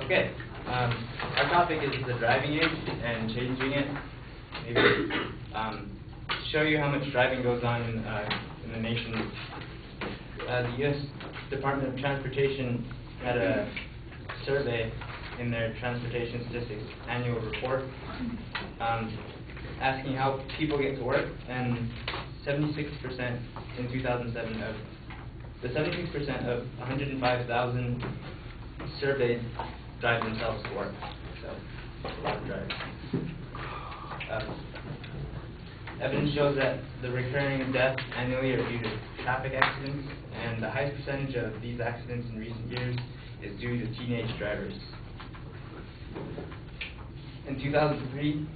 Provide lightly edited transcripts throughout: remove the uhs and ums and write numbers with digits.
Okay, our topic is the driving age and changing it. Maybe show you how much driving goes on in the nation. The U.S. Department of Transportation had a survey in their Transportation Statistics Annual Report asking how people get to work, and 76% in 2007 of the 76% of 105,000 surveyed drive themselves to work. So a lot of driving. Evidence shows that the recurring deaths annually are due to traffic accidents, and the highest percentage of these accidents in recent years is due to teenage drivers. In 2003,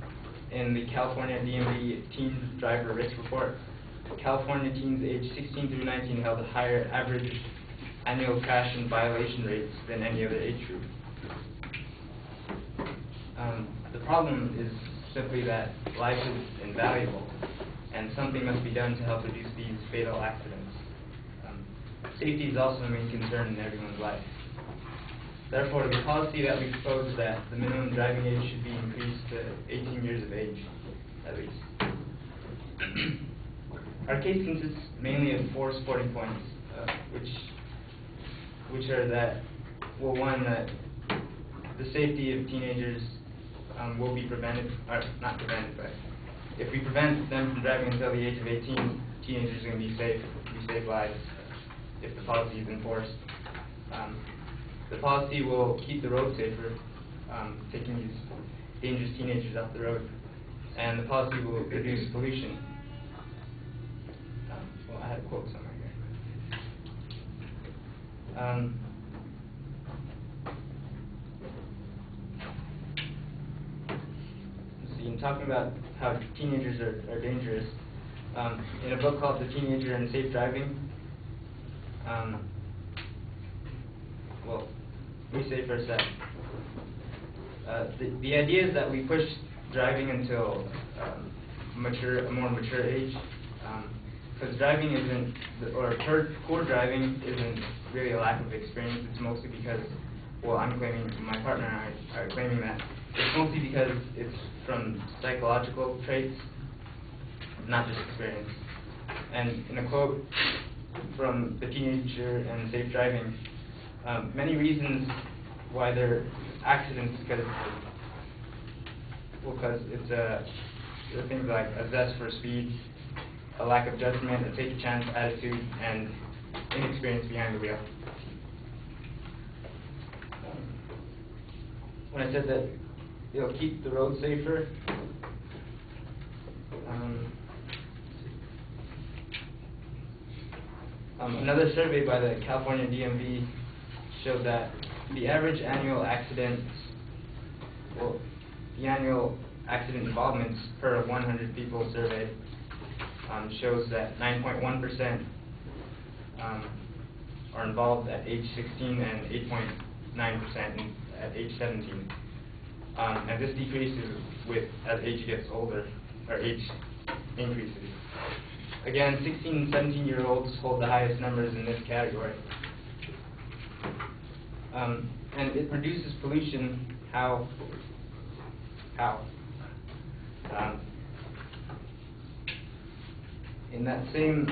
in the California DMV Teen Driver Risk Report, California teens aged 16 through 19 held a higher average annual crash and violation rates than any other age group. The problem is simply that life is invaluable, and something must be done to help reduce these fatal accidents. Safety is also a main concern in everyone's life. Therefore, the policy that we propose is that the minimum driving age should be increased to 18 years of age, at least. Our case consists mainly of 4 supporting points, which are that, well, one, that the safety of teenagers will be prevented, or not prevented, but if we prevent them from driving until the age of 18, teenagers are going to be safe, we save lives if the policy is enforced. The policy will keep the road safer, taking these dangerous teenagers off the road, and the policy will reduce pollution. Well, I had a quote somewhere here. In talking about how teenagers are dangerous, in a book called The Teenager and Safe Driving, well, let me say first that the idea is that we push driving until a more mature age, because driving isn't, or poor driving isn't really a lack of experience. It's mostly because, well, I'm claiming, my partner and I are claiming that it's mostly because it's from psychological traits, not just experience. And in a quote from The Teenager and Safe Driving, many reasons why there are accidents, because it's there are things like a zest for speed, a lack of judgment, a take a chance attitude, and inexperience behind the wheel. When I said that it'll keep the road safer, another survey by the California DMV showed that the average annual accidents, well, the annual accident involvements per 100 people surveyed shows that 9.1% are involved at age 16 and 8.9% at age 17. And this decreases as age gets older, or age increases. Again, 16 and 17-year-olds hold the highest numbers in this category. And it reduces pollution. How? In that same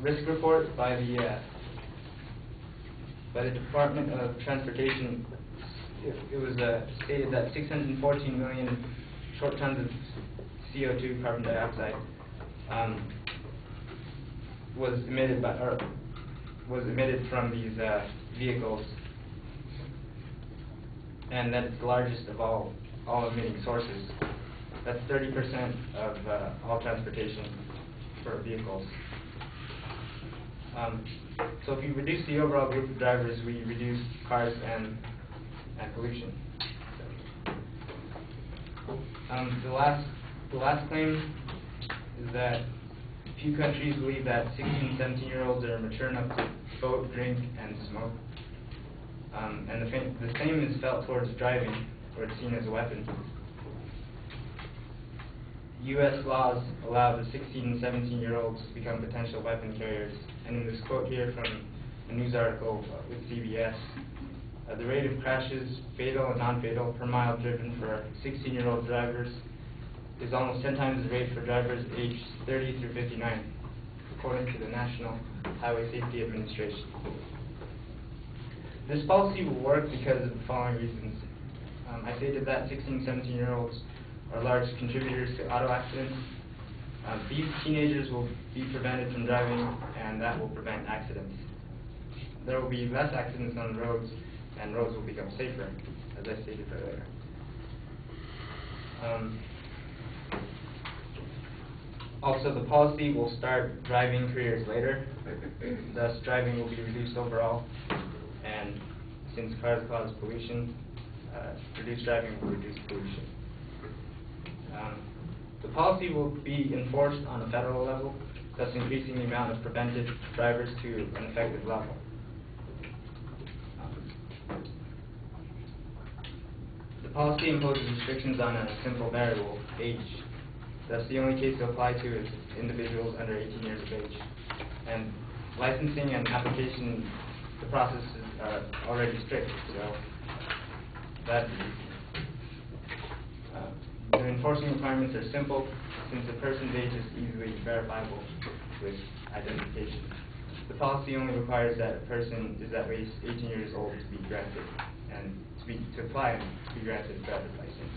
risk report by the Department of Transportation, it was stated that 614 million short tons of CO2, carbon dioxide, was emitted from these vehicles, and that it's the largest of all emitting sources. That's 30% of all transportation for vehicles. So if we reduce the overall group of drivers, we reduce cars and pollution. The last claim is that few countries believe that 16 and 17-year-olds are mature enough to vote, drink, and smoke. And the same is felt towards driving, where it's seen as a weapon. U.S. laws allow the 16 and 17-year-olds to become potential weapon carriers. And in this quote here from a news article with CBS, The rate of crashes, fatal and non-fatal, per mile driven for 16-year-old drivers is almost 10 times the rate for drivers aged 30 through 59, according to the National Highway Safety Administration. This policy will work because of the following reasons. I stated that 16, 17-year-olds are large contributors to auto accidents. These teenagers will be prevented from driving, and that will prevent accidents. There will be less accidents on the roads, and roads will become safer, as I stated earlier. Also, the policy will start driving careers later. Thus, driving will be reduced overall, and since cars cause pollution, reduced driving will reduce pollution. The policy will be enforced on a federal level, thus increasing the amount of prevented drivers to an effective level. The policy imposes restrictions on a simple variable, age. Thus, the only case to apply to is individuals under 18 years of age. And licensing and application, the process is already strict, so that the enforcing requirements are simple, since a person's age is easily verifiable with identification. The policy only requires that a person is at least 18 years old to be granted, and to apply and to be granted a driver's license.